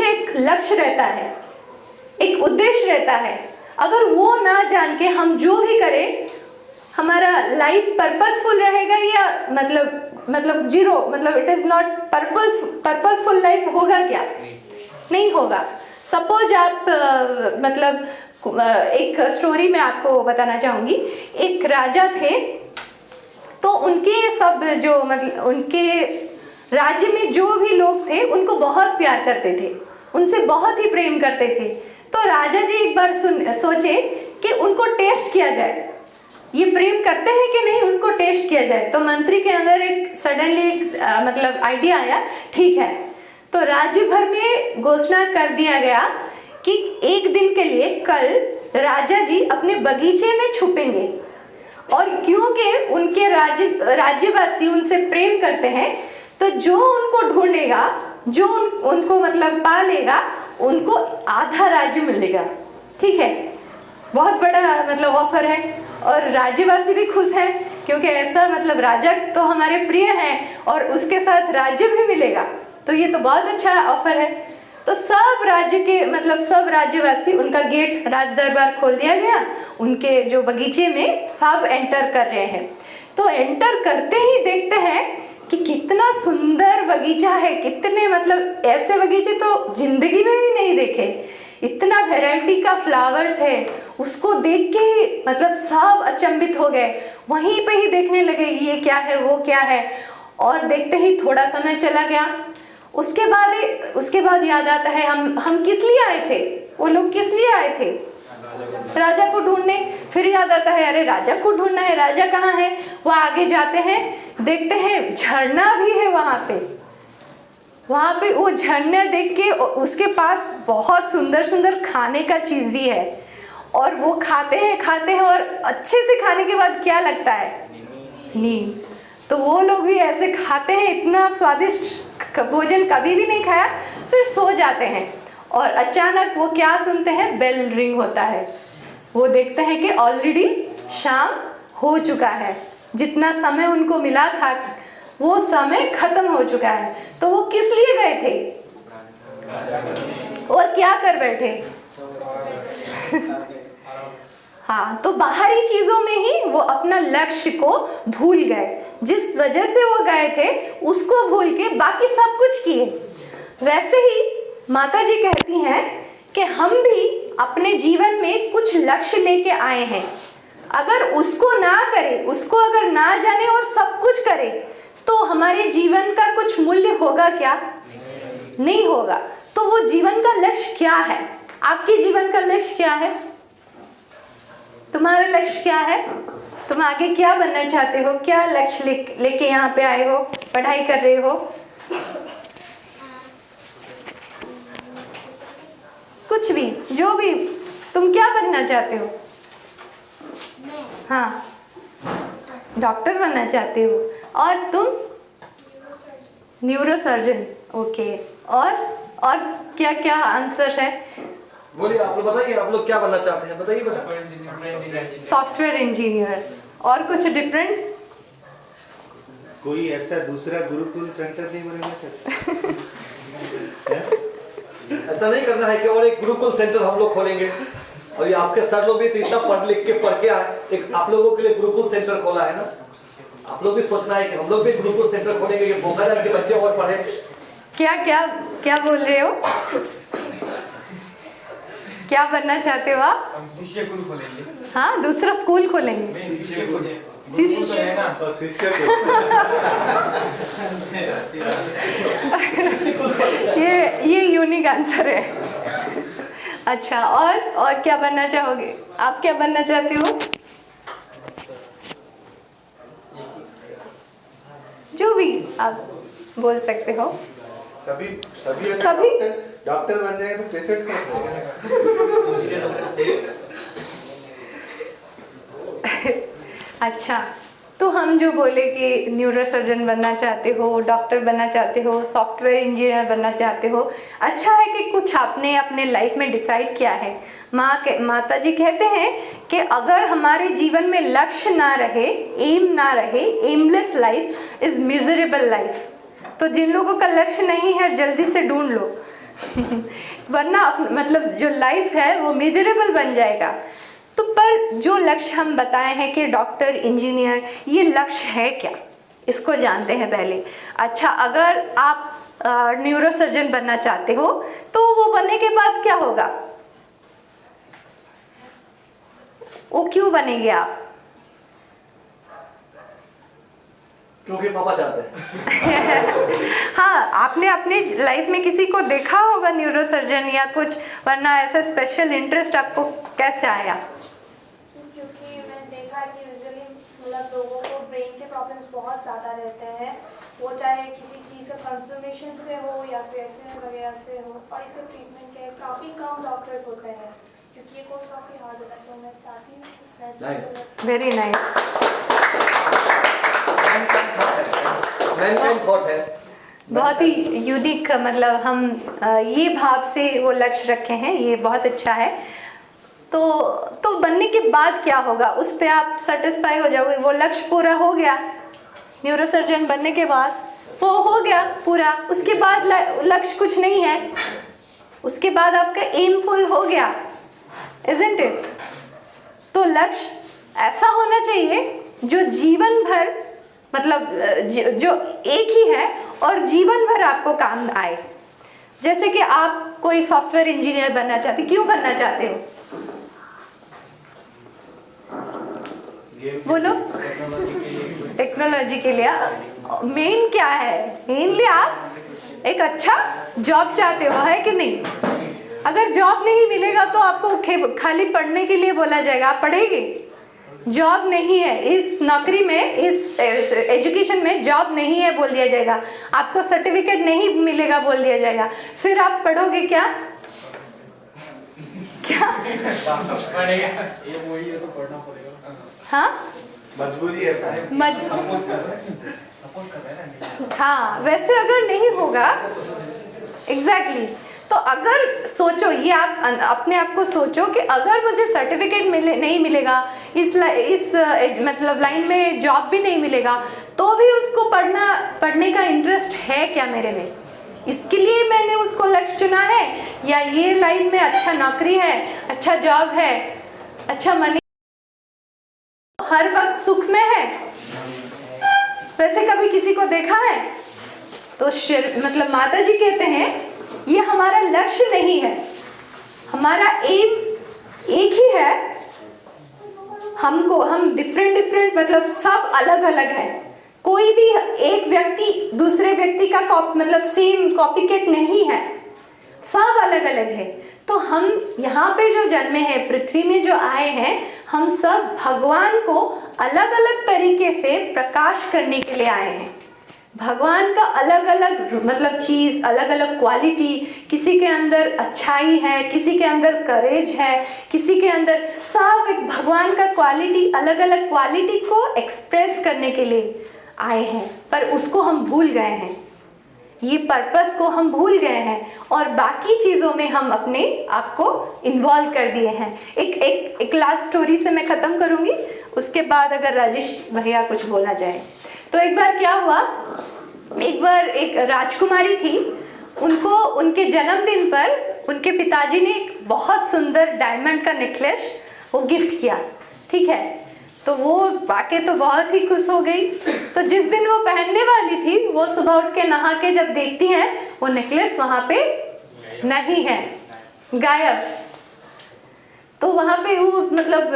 पीछे एक लक्ष्य रहता है, एक उद्देश्य रहता है। अगर वो ना जान के हम जो भी करें, हमारा लाइफ पर्पसफुल रहेगा या मतलब जीरो, मतलब it is not purposeful life होगा क्या? नहीं होगा। सपोज आप एक स्टोरी में आपको बताना चाहूँगी। एक राजा थे, तो उनके सब जो उनके राज्य में जो भी लोग थे उनको बहुत प्यार करते थे, उनसे बहुत ही प्रेम करते थे। तो राजा जी एक बार सोचे कि उनको टेस्ट किया जाए, ये प्रेम करते हैं कि नहीं, उनको टेस्ट किया जाए। तो मंत्री के अंदर एक सडनली एक आइडिया आया, ठीक है। तो राज्य भर में घोषणा कर दिया गया कि एक दिन के लिए कल राजा जी अपने बगीचे में छुपेंगे, और क्योंकि उनके राज्यवासी उनसे प्रेम करते हैं, तो जो उनको ढूंढेगा, जो उनको पा लेगा, उनको आधा राज्य मिलेगा। ठीक है, बहुत बड़ा ऑफर है, और राज्यवासी भी खुश हैं क्योंकि ऐसा राजा तो हमारे प्रिय हैं और उसके साथ राज्य भी मिलेगा, तो ये तो बहुत अच्छा ऑफर है। तो सब राज्य के सब राज्यवासी, उनका गेट राज दरबार खोल दिया गया, उनके जो बगीचे में सब एंटर कर रहे हैं। तो एंटर करते ही देखते हैं कि कितना सुंदर बगीचा है, कितने ऐसे बगीचे तो जिंदगी में भी नहीं देखे, इतना वैरायटी का फ्लावर्स है। उसको देख के ही सब अचंभित हो गए, वहीं पे ही देखने लगे ये क्या है वो क्या है। और देखते ही थोड़ा समय चला गया, उसके बाद याद आता है हम किस लिए आए थे, वो लोग किस लिए आए थे, राजा को ढूंढने। फिर याद आता है अरे राजा को ढूंढना है, राजा कहाँ है। वो आगे जाते हैं, देखते हैं झरना भी है वहाँ पे वो झरना देख के उसके पास बहुत सुंदर सुंदर खाने का चीज़ भी है, और वो खाते हैं और अच्छे से खाने के बाद क्या लगता है, नींद। तो वो लोग भी ऐसे खाते हैं, इतना स्वादिष्ट भोजन कभी भी नहीं खाया, फिर सो जाते हैं। और अचानक वो क्या सुनते हैं, बेल रिंग होता है। वो देखते हैं कि ऑलरेडी शाम हो चुका है, जितना समय उनको मिला था वो समय खत्म हो चुका है। तो वो किस लिए गए थे और क्या कर बैठे? हाँ, तो बाहरी चीजों में ही वो अपना लक्ष्य को भूल गए, जिस वजह से वो गए थे उसको भूल के बाकी सब कुछ किए। वैसे ही माता जी कहती हैं कि हम भी अपने जीवन में कुछ लक्ष्य लेके आए हैं, अगर उसको ना करें, उसको अगर ना जाने और सब कुछ करें, तो हमारे जीवन का कुछ मूल्य होगा क्या? नहीं होगा। तो वो जीवन का लक्ष्य क्या है? आपके जीवन का लक्ष्य क्या है? तुम्हारा लक्ष्य क्या है? तुम आगे क्या बनना चाहते हो? क्या लक्ष्य लेके यहाँ पे आए हो, पढ़ाई कर रहे हो? कुछ भी, जो भी, तुम क्या बनना चाहते हो? हाँ, डॉक्टर बनना चाहते हो। और तुम? न्यूरोसर्जन। ओके। और क्या क्या आंसर है? बोलिए, आप लोग बताइए, आप लोग क्या बनना चाहते हैं, बताइए बेटा। Software engineer. और कुछ डिफरेंट? कोई ऐसा दूसरा गुरुकुल सेंटर नहीं बनाना चाहते? ऐसा नहीं करना है कि और एक गुरुकुल सेंटर हम लोग खोलेंगे, और ये आपके सर लोग भी तो इतना पढ़ लिख के एक आप लोगों के लिए गुरुकुल सेंटर खोला है ना। आप लोग भी सोचना है कि हम लोग भी गुरुकुल सेंटर खोलेंगे कि बोकाजान के बच्चे और पढ़े। क्या बोल रहे हो? क्या बनना चाहते हो आप? हम शिष्य गुरु खोलेंगे। हाँ, दूसरा स्कूल खोलेंगे। ये यूनिक आंसर है। अच्छा, और क्या बनना चाहोगे? आप क्या बनना चाहते हो? जो भी आप बोल सकते हो। सभी डॉक्टर बन जाएंगे तो पेशेंट का अच्छा, तो हम जो बोले कि न्यूरोसर्जन बनना चाहते हो, डॉक्टर बनना चाहते हो, सॉफ्टवेयर इंजीनियर बनना चाहते हो, अच्छा है कि कुछ आपने अपने लाइफ में डिसाइड किया है। माता जी कहते हैं कि अगर हमारे जीवन में लक्ष्य ना रहे, एम ना रहे, aimless life is miserable life. तो जिन लोगों का लक्ष्य नहीं है, जल्दी से ढूंढ लो। वरना मतलब जो लाइफ है वो मेजरेबल बन जाएगा। तो पर जो लक्ष्य हम बताए हैं कि डॉक्टर, इंजीनियर, ये लक्ष्य है क्या, इसको जानते हैं पहले। अच्छा, अगर आप न्यूरोसर्जन बनना चाहते हो तो वो बनने के बाद क्या होगा, वो क्यों बनेंगे आप? क्योंकि पापा चाहते हैं। हाँ, आपने अपने लाइफ में किसी को देखा होगा न्यूरोसर्जन या कुछ, वरना ऐसा स्पेशल इंटरेस्ट आपको कैसे आया? क्योंकि मैंने देखा है कि यूजुअली मतलब लोगों को ब्रेन के प्रॉब्लम्स बहुत ज़्यादा रहते हैं, वो चाहे किसी चीज़ का कंसर्वेशन से हो या फिर एक्सीडेंट वगैरह से हो, और इसके ट्रीटमेंट के काफ़ी कम डॉक्टर्स होते हैं, क्योंकि ये कोर्स काफ़ी हार्ड होता है। तो मैं चाहती हूँ वेरी नाइस। मैनकाइंड थॉट है, बहुत ही यूनिक, मतलब हम ये भाव से वो लक्ष्य रखे हैं, ये बहुत अच्छा है। तो बनने के बाद क्या होगा, उस पे आप सेटिस्फाई हो जाओगे, वो लक्ष्य पूरा हो गया। न्यूरोसर्जन बनने के बाद वो हो गया पूरा, उसके बाद लक्ष्य कुछ नहीं है, उसके बाद आपका एम फुल हो गया, इजंट इट? तो लक्ष्य ऐसा होना चाहिए जो जीवन भर, मतलब जो एक ही है और जीवन भर आपको काम आए। जैसे कि आप कोई सॉफ्टवेयर इंजीनियर बनना चाहते, क्यों बनना चाहते हो? बोलो। टेक्नोलॉजी के लिए। मेन क्या है? मेनली आप एक अच्छा जॉब चाहते हो, है कि नहीं? अगर जॉब नहीं मिलेगा तो आपको खाली पढ़ने के लिए बोला जाएगा, आप पढ़ेंगे? जॉब नहीं है इस नौकरी में, इस एजुकेशन में जॉब नहीं है बोल दिया जाएगा, आपको सर्टिफिकेट नहीं मिलेगा बोल दिया जाएगा, फिर आप पढ़ोगे क्या? क्या? हाँ, मजबूरी है। हाँ, वैसे अगर नहीं होगा, एग्जैक्टली तो अगर सोचो, ये आप अपने आप को सोचो कि अगर मुझे सर्टिफिकेट नहीं मिलेगा, इस मतलब लाइन में जॉब भी नहीं मिलेगा, तो भी उसको पढ़ने का इंटरेस्ट है क्या मेरे में? इसके लिए मैंने उसको लक्ष्य चुना है, या ये लाइन में अच्छा नौकरी है, अच्छा जॉब है, अच्छा मनी, हर वक्त सुख में है? वैसे कभी किसी को देखा है? तो मतलब माता जी कहते हैं ये हमारा लक्ष्य नहीं है, हमारा एम एक ही है। हम डिफरेंट मतलब सब अलग अलग है, कोई भी एक व्यक्ति दूसरे व्यक्ति का मतलब सेम कॉपीकैट नहीं है, सब अलग अलग है। तो हम यहाँ पे जो जन्मे हैं, पृथ्वी में जो आए हैं, हम सब भगवान को अलग अलग तरीके से प्रकाश करने के लिए आए हैं। भगवान का अलग अलग मतलब चीज़, अलग अलग क्वालिटी, किसी के अंदर अच्छाई है, किसी के अंदर करेज है, किसी के अंदर, सब एक भगवान का क्वालिटी, अलग अलग क्वालिटी को एक्सप्रेस करने के लिए आए हैं। पर उसको हम भूल गए हैं, ये पर्पस को हम भूल गए हैं, और बाकी चीज़ों में हम अपने आप को इन्वॉल्व कर दिए हैं। एक लास्ट स्टोरी से मैं ख़त्म करूँगी, उसके बाद अगर राजेश भैया कुछ बोला जाए। तो एक बार क्या हुआ, एक बार एक राजकुमारी थी, उनको उनके जन्मदिन पर उनके पिताजी ने एक बहुत सुंदर डायमंड का नेकलेस वो गिफ्ट किया, ठीक है? तो वो पाके तो बहुत ही खुश हो गई। तो जिस दिन वो पहनने वाली थी, वो सुबह उठ के नहा के जब देखती हैं, वो नेकलेस वहाँ पे नहीं है, गायब। तो वहाँ पे वो मतलब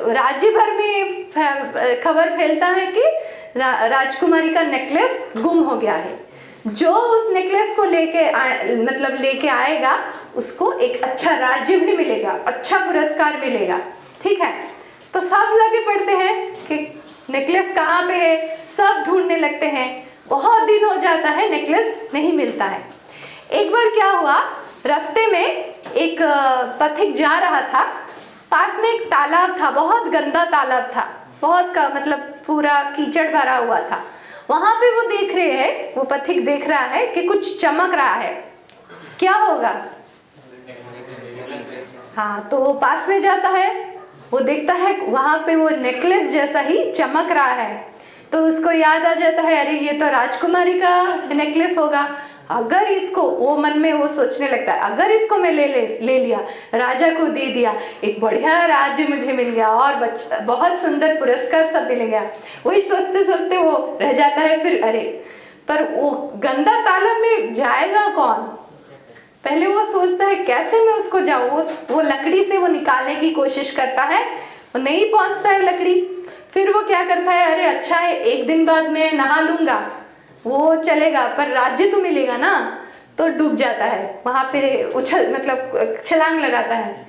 राज्य भर में खबर फैलता है कि राजकुमारी का नेकलेस गुम हो गया है। जो उस नेकलेस को लेके आएगा, उसको एक अच्छा राज्य भी मिलेगा, अच्छा पुरस्कार मिलेगा, ठीक है? तो सब लगे पड़ते हैं कि नेकलेस कहाँ पे है, सब ढूंढने लगते हैं। बहुत दिन हो जाता है, नेकलेस नहीं मिलता है। एक बार क्या हुआ, रास्ते में एक पथिक जा रहा था, पास में एक तालाब था, बहुत गंदा तालाब था, बहुत का मतलब पूरा कीचड़ भरा हुआ था। वहां पे वो देख रहे हैं, वो पथिक देख रहा है कि कुछ चमक रहा है, क्या होगा? हाँ, तो वो पास में जाता है, वो देखता है वहां पे वो नेकलेस जैसा ही चमक रहा है। तो उसको याद आ जाता है, अरे ये तो राजकुमारी का नेकलेस होगा। अगर इसको, वो मन में वो सोचने लगता है, अगर इसको मैं ले लिया, राजा को दे दिया, एक बढ़िया राज्य मुझे मिल गया और बहुत सुंदर पुरस्कार सब मिल गया। वही सोचते सोचते वो रह जाता है। फिर अरे पर वो गंदा तालाब में जाएगा कौन? पहले वो सोचता है कैसे मैं उसको जाऊँ, वो लकड़ी से वो निकालने की कोशिश करता है, वो नहीं पहुंचता है लकड़ी। फिर वो क्या करता है, अरे अच्छा है एक दिन बाद मैं नहा लूंगा, वो चलेगा, पर राज्य तो मिलेगा ना। तो डूब जाता है वहां पे, छलांग लगाता है।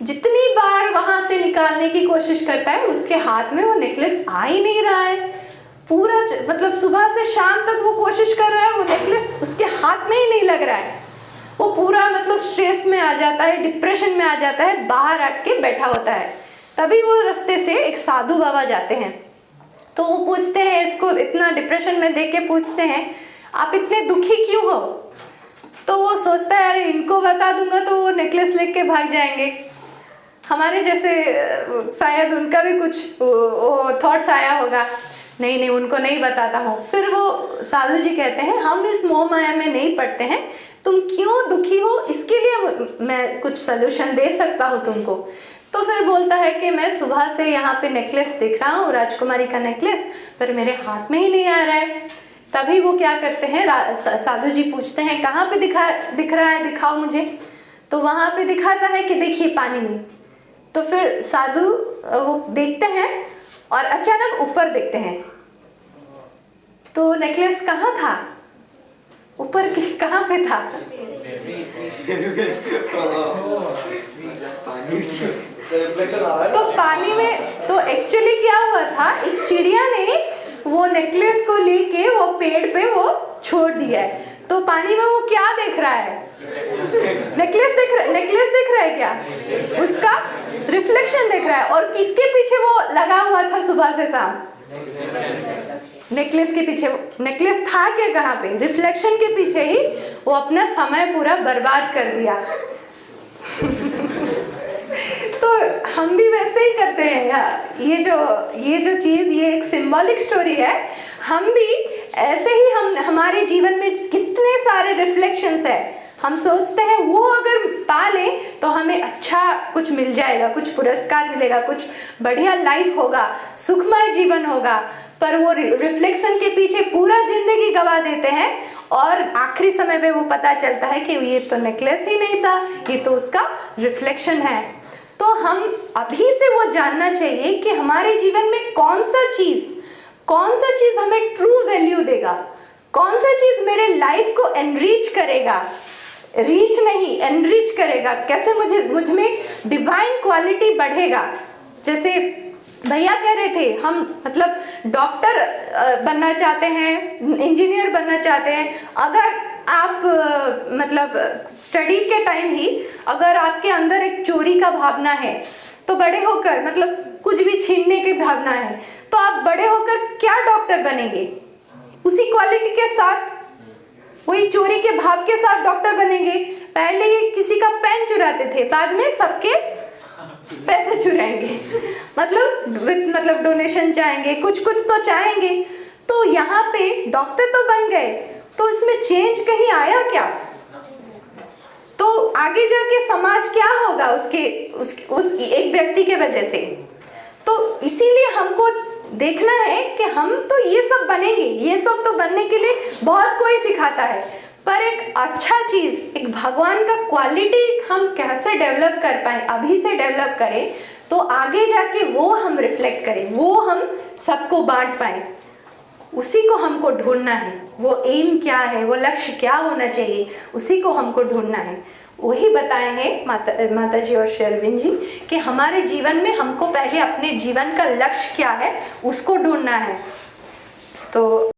जितनी बार वहां से निकालने की कोशिश करता है, उसके हाथ में वो नेकलेस आ ही नहीं रहा है। पूरा सुबह से शाम तक वो कोशिश कर रहा है, वो नेकलेस उसके हाथ में ही नहीं लग रहा है। वो पूरा स्ट्रेस में आ जाता है, डिप्रेशन में आ जाता है, बाहर आके बैठा होता है। तभी वो रास्ते से एक साधु बाबा जाते हैं, तो वो पूछते हैं इसको, इतना डिप्रेशन में देख के पूछते हैं, आप इतने दुखी क्यों हो? तो वो सोचता है अरे इनको बता दूंगा तो वो नेकलेस लेके भाग जाएंगे। हमारे जैसे शायद उनका भी कुछ वो थॉट्स आया होगा, नहीं उनको नहीं बताता हूँ। फिर वो साधु जी कहते हैं हम इस मोह माया में नहीं पड़ते हैं, तुम क्यों दुखी हो इसके लिए मैं कुछ सलूशन दे सकता हूँ तुमको। तो फिर बोलता है कि मैं सुबह से यहाँ पे नेकलेस दिख रहा हूँ, राजकुमारी का नेकलेस, पर मेरे हाथ में ही नहीं आ रहा है। तभी वो क्या करते हैं, साधु जी पूछते हैं कहाँ पे दिख रहा है, दिखाओ मुझे। तो वहाँ पे दिखाता है कि देखिए पानी में। तो फिर साधु वो देखते हैं और अचानक ऊपर देखते हैं, तो नेकलेस कहाँ था, ऊपर कहाँ पे था? तो पानी में। तो एक्चुअली क्या हुआ था, एक चिड़िया ने वो नेकलेस को लेके वो पेड़ पे वो छोड़ दिया है। तो पानी में वो क्या देख रहा है, नेकलेस देख रहा है क्या, उसका रिफ्लेक्शन देख रहा है। और किसके पीछे वो लगा हुआ था सुबह से शाम? नेकलेस के पीछे। नेकलेस था क्या कहाँ पे? रिफ्लेक्शन के पीछे ही वो अपना समय पूरा बर्बाद कर दिया। तो हम भी वैसे ही करते हैं। ये जो चीज़, ये एक सिंबॉलिक स्टोरी है। हम भी ऐसे ही, हमारे जीवन में कितने सारे रिफ्लेक्शंस है। हम सोचते हैं वो अगर पा लें तो हमें अच्छा कुछ मिल जाएगा, कुछ पुरस्कार मिलेगा, कुछ बढ़िया लाइफ होगा, सुखमय जीवन होगा। पर वो रिफ्लेक्शन के पीछे पूरा जिंदगी गवा देते हैं और आखिरी समय पे वो पता चलता है कि ये तो नेकलेस ही नहीं था, ये तो उसका रिफ्लेक्शन है। तो हम अभी से वो जानना चाहिए कि हमारे जीवन में कौन सा चीज़ हमें ट्रू वैल्यू देगा, कौन सा चीज़ मेरे लाइफ को एनरिच करेगा, रीच नहीं एनरिच करेगा, कैसे मुझ में डिवाइन क्वालिटी बढ़ेगा। जैसे भैया कह रहे थे, हम डॉक्टर बनना चाहते हैं, इंजीनियर बनना चाहते हैं। अगर आप स्टडी के टाइम ही अगर आपके अंदर एक चोरी का भावना है, तो बड़े होकर कुछ भी छीनने की भावना है, तो आप बड़े होकर क्या डॉक्टर बनेंगे? उसी क्वालिटी के साथ, वही चोरी के भाव के साथ डॉक्टर बनेंगे। पहले ये किसी का पेन चुराते थे, बाद में सबके पैसे चुराएंगे, डोनेशन चाहेंगे, कुछ तो चाहेंगे। तो यहाँ पे डॉक्टर तो बन गए, तो इसमें चेंज कहीं आया क्या? तो आगे जाके समाज क्या होगा उस एक व्यक्ति के वजह से? तो इसीलिए हमको देखना है कि हम तो ये सब बनेंगे, ये सब तो बनने के लिए बहुत कोई सिखाता है, पर एक अच्छा चीज़, एक भगवान का क्वालिटी हम कैसे डेवलप कर पाए, अभी से डेवलप करें, तो आगे जाके वो हम रिफ्लेक्ट करें, वो हम सबको बांट पाए। उसी को हमको ढूंढना है। वो एम क्या है, वो लक्ष्य क्या होना चाहिए, उसी को हमको ढूंढना है। वही बताए हैं माता जी और श्री अरविंद जी कि हमारे जीवन में हमको पहले अपने जीवन का लक्ष्य क्या है उसको ढूंढना है। तो